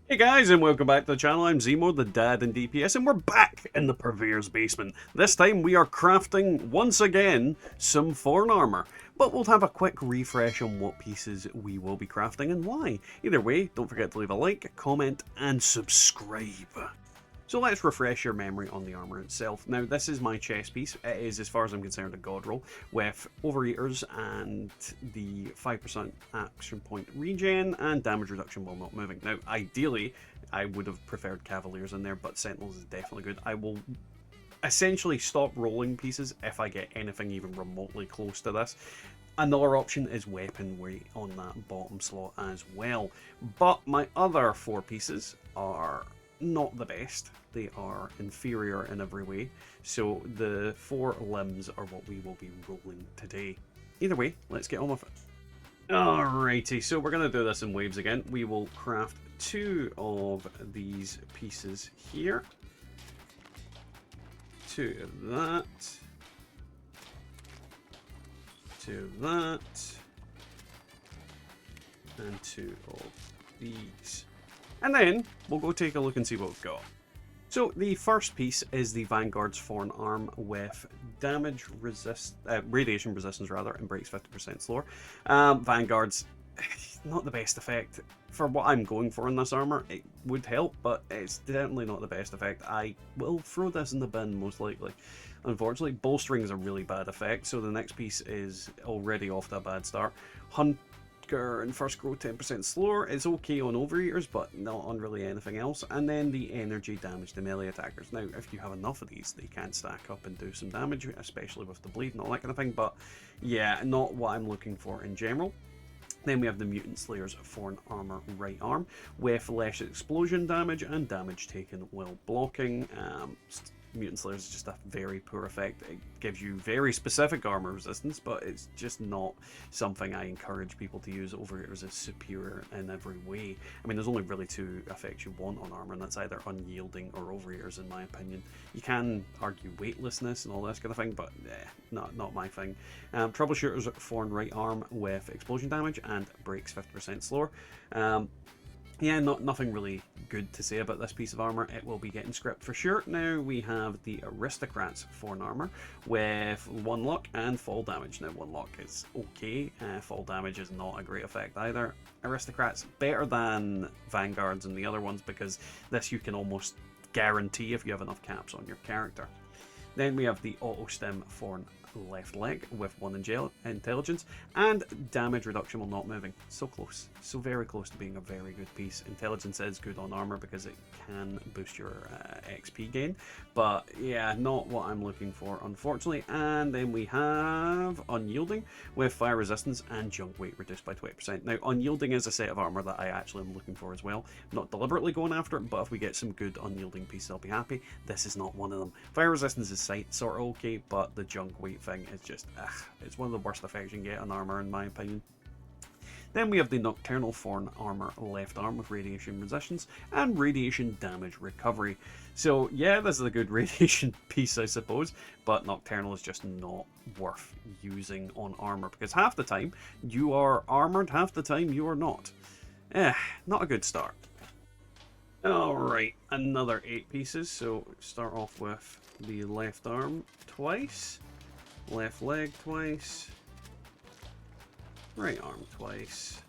Hey guys, and welcome back to the channel. I'm Zemo, the dad in DPS, and we're back in the Purveyor's basement. This time we are crafting, once again, some Thorn armor. But we'll have a quick refresh on what pieces we will be crafting and why. Either way, don't forget to leave a like, comment, and subscribe. So let's refresh your memory on the armour itself. Now this is my chest piece. It is, as far as I'm concerned, a god roll with overeaters and the 5% action point regen and damage reduction while not moving. Now ideally I would have preferred cavaliers in there, but sentinels is definitely good. I will essentially stop rolling pieces if I get anything even remotely close to this. Another option is weapon weight on that bottom slot as well. But my other four pieces are not the best. They are inferior in every way. So the four limbs are what we will be rolling today. Either way, let's get on with it. Alrighty, so we're going to do this in waves again. We will craft two of these pieces here. Two of that. Two of that. And two of these. And then we'll go take a look and see what we've got. So the first piece is the Vanguard's Thorn arm with radiation resistance rather, and breaks 50% slower. Vanguard's not the best effect for what I'm going for in this armor. It would help, but it's definitely not the best effect. I will throw this in the bin most likely. Unfortunately, bolstering is a really bad effect, so the next piece is already off to a bad start. And first grow 10% slower is okay on overeaters, but not on really anything else. And then the energy damage to melee attackers. Now, if you have enough of these, they can stack up and do some damage, especially with the bleed and all that kind of thing. But yeah, not what I'm looking for in general. Then we have the Mutant Slayer's Thorn Armor right arm with less explosion damage and damage taken while blocking. Mutant Slayer is just a very poor effect. It gives you very specific armor resistance, but it's just not something I encourage people to use. Overeaters is superior in every way. I mean, there's only really two effects you want on armor, and that's either unyielding or overeaters, in my opinion. You can argue weightlessness and all this kind of thing, but not my thing. Troubleshooter's Thorn right arm with explosion damage and breaks 50% slower. Yeah, nothing really good to say about this piece of armor. It will be getting script for sure. Now we have the Aristocrat's Thorn armor with 1 luck and fall damage. Now 1 luck is okay, fall damage is not a great effect either. Aristocrats better than Vanguards and the other ones because this you can almost guarantee if you have enough caps on your character. Then we have the Auto Stim Thorn left leg with 1 intelligence and damage reduction while not moving. So close, so very close to being a very good piece. Intelligence is good on armor because it can boost your XP gain, but yeah, not what I'm looking for, unfortunately. And then we have Unyielding with fire resistance and junk weight reduced by 20%. Now Unyielding is a set of armor that I actually am looking for as well. I'm not deliberately going after it, but if we get some good Unyielding pieces, I'll be happy. This is not one of them. Fire resistance is sort of okay, but the junk weight thing is just, it's one of the worst effects you can get on armor in my opinion. Then we have the Nocturnal Thorn armor left arm with radiation resistance and radiation damage recovery. So yeah, this is a good radiation piece I suppose, but Nocturnal is just not worth using on armor because half the time you are armored, half the time you are not. Not a good start. Alright, another 8 pieces, so start off with the left arm twice. Left leg twice, right arm twice,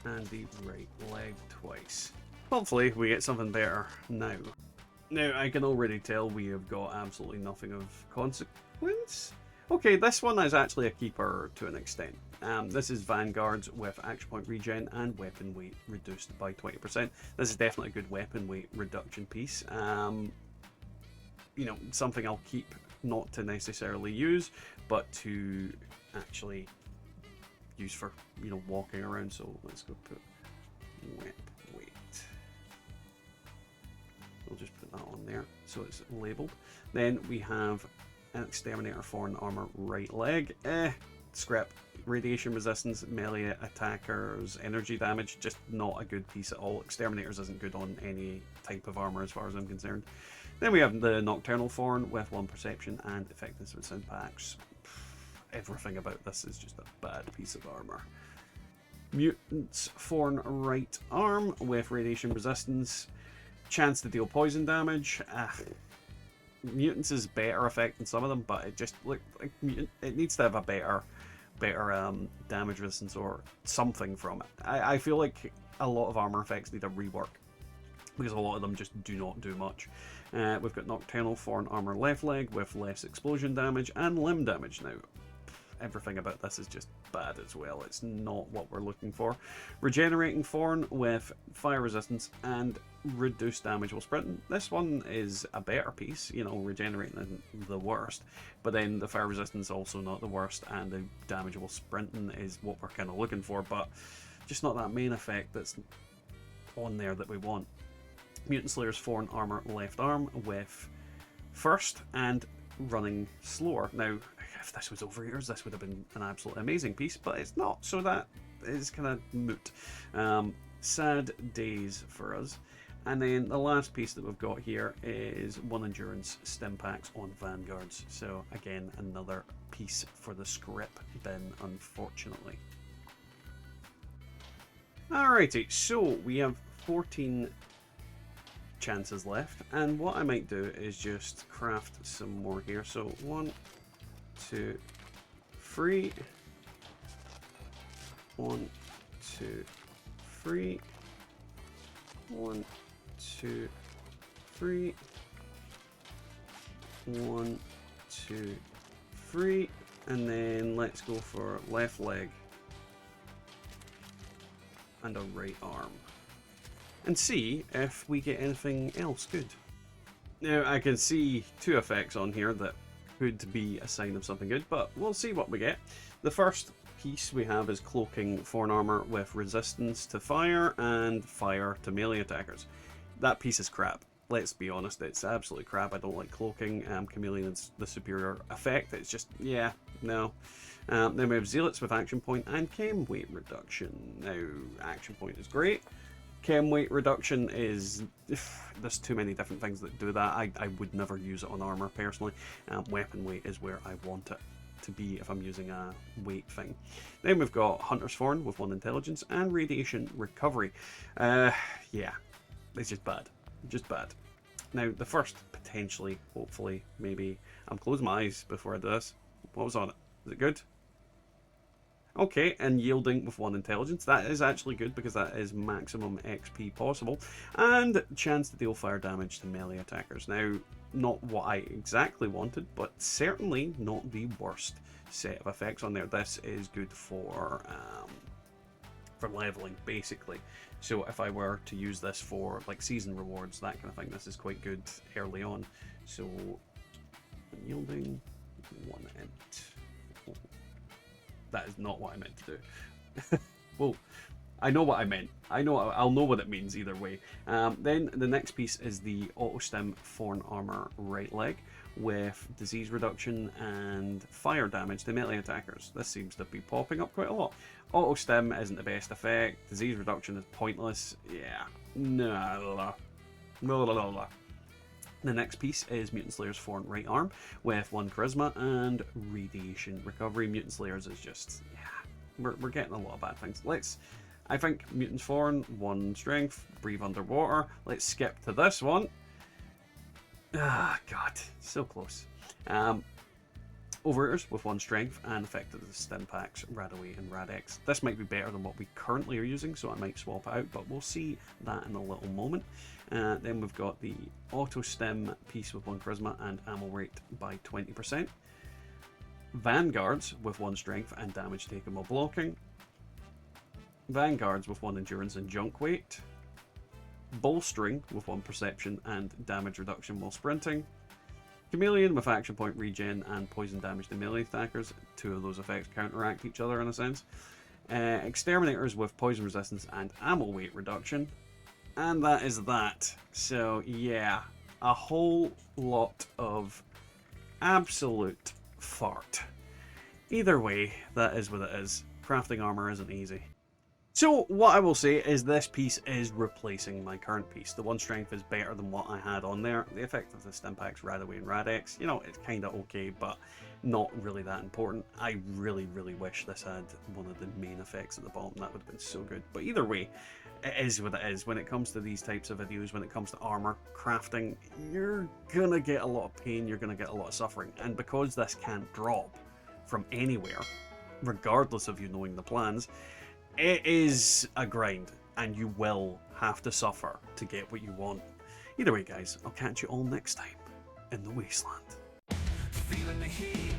and the right leg twice. Hopefully we get something better now. Now I can already tell we have got absolutely nothing of consequence. Okay, this one is actually a keeper to an extent. This is Vanguard's with action point regen and weapon weight reduced by 20%. This is definitely a good weapon weight reduction piece. You know, something I'll keep, not to necessarily use, but to actually use for, you know, walking around. So let's go put weapon weight. We'll just put that on there so it's labeled. Then we have an Exterminator Thorn armor right leg. Scrap. Radiation resistance, melee attackers, energy damage, just not a good piece at all. Exterminators isn't good on any type of armor as far as I'm concerned. Then we have the Nocturnal Thorn with 1 perception and effectiveness with impacts. Everything about this is just a bad piece of armor. Mutant's Thorn right arm with radiation resistance, chance to deal poison damage. Mutants is better effect than some of them, but it just like mutant, it needs to have a better damage resistance or something from it. I feel like a lot of armor effects need a rework because a lot of them just do not do much. We've got Nocturnal Thorn armor left leg with less explosion damage and limb damage now. Everything about this is just bad as well. It's not what we're looking for. Regenerating Thorn with fire resistance and reduced damage while sprinting. This one is a better piece, you know, regenerating isn't the worst, but then the fire resistance also not the worst, and the damage while sprinting is what we're kind of looking for, but just not that main effect that's on there that we want. Mutant Slayer's Thorn armor left arm with first and running slower. Now, if this was Overeaters, this would have been an absolutely amazing piece, but it's not, so that is kind of moot. Sad days for us. And then the last piece that we've got here is 1 endurance stim packs on Vanguards. So again, another piece for the script bin, unfortunately. Alrighty, so we have 14 chances left, and what I might do is just craft some more here. So 1, 2, 3, 1, 2, 3, 1, 2, 3, 1, 2, 3, and then let's go for left leg and a right arm and see if we get anything else good. Now I can see 2 effects on here that could be a sign of something good, but we'll see what we get. The first piece we have is Cloaking Thorn armor with resistance to fire and fire to melee attackers. That piece is crap. Let's be honest, it's absolutely crap. I don't like Cloaking. Chameleon is the superior effect. It's just, yeah, no. Then we have Zealots with action point and chem weight reduction. Now, action point is great. Chem weight reduction is, there's too many different things that do that. I would never use it on armor personally. Weapon weight is where I want it to be if I'm using a weight thing. Then we've got Hunter's Thorn with 1 intelligence and radiation recovery. Yeah, it's just bad. Just bad. Now, the first, potentially, hopefully, maybe, I'm closing my eyes before I do this. What was on it? Is it good? Okay, and yielding with 1 intelligence. That is actually good because that is maximum XP possible. And chance to deal fire damage to melee attackers. Now, not what I exactly wanted, but certainly not the worst set of effects on there. This is good for leveling, basically. So if I were to use this for like season rewards, that kind of thing, this is quite good early on. So, yielding 1 int. That is not what I meant to do. Well, I know what I meant. I'll know what it means either way. Then the next piece is the Auto Stim Thorn armor right leg with disease reduction and fire damage to melee attackers. This seems to be popping up quite a lot. Auto Stim isn't the best effect. Disease reduction is pointless. Yeah. No. The next piece is Mutant Slayer's Thorn right arm with 1 charisma and radiation recovery. Mutant Slayer's is just, yeah, we're getting a lot of bad things. I think Mutant Thorn, 1 strength, breathe underwater. Let's skip to this one. Ah, God, so close. Overeaters with 1 strength and effective stim packs, Radaway and Radex. This might be better than what we currently are using, so I might swap it out, but we'll see that in a little moment. Then we've got the Auto Stim piece with 1 charisma and ammo rate by 20%. Vanguards with 1 strength and damage taken while blocking. Vanguards with 1 endurance and junk weight. Bolstering with 1 perception and damage reduction while sprinting. Chameleon with action point regen and poison damage to melee attackers. 2 of those effects counteract each other in a sense. Exterminators with poison resistance and ammo weight reduction. And that is that. So yeah, a whole lot of absolute fart. Either way, that is what it is. Crafting armor isn't easy. So what I will say is this piece is replacing my current piece. The 1 strength is better than what I had on there. The effect of the stim packs, Radaway and Radex, you know, it's kind of okay, but not really that important. I really, really wish this had one of the main effects at the bottom. That would have been so good. But either way, it is what it is. When it comes to these types of videos, when it comes to armor crafting, you're gonna get a lot of pain, you're gonna get a lot of suffering. And because this can't drop from anywhere, regardless of you knowing the plans, it is a grind, and you will have to suffer to get what you want. Either way, guys, I'll catch you all next time in the wasteland. Feeling the heat.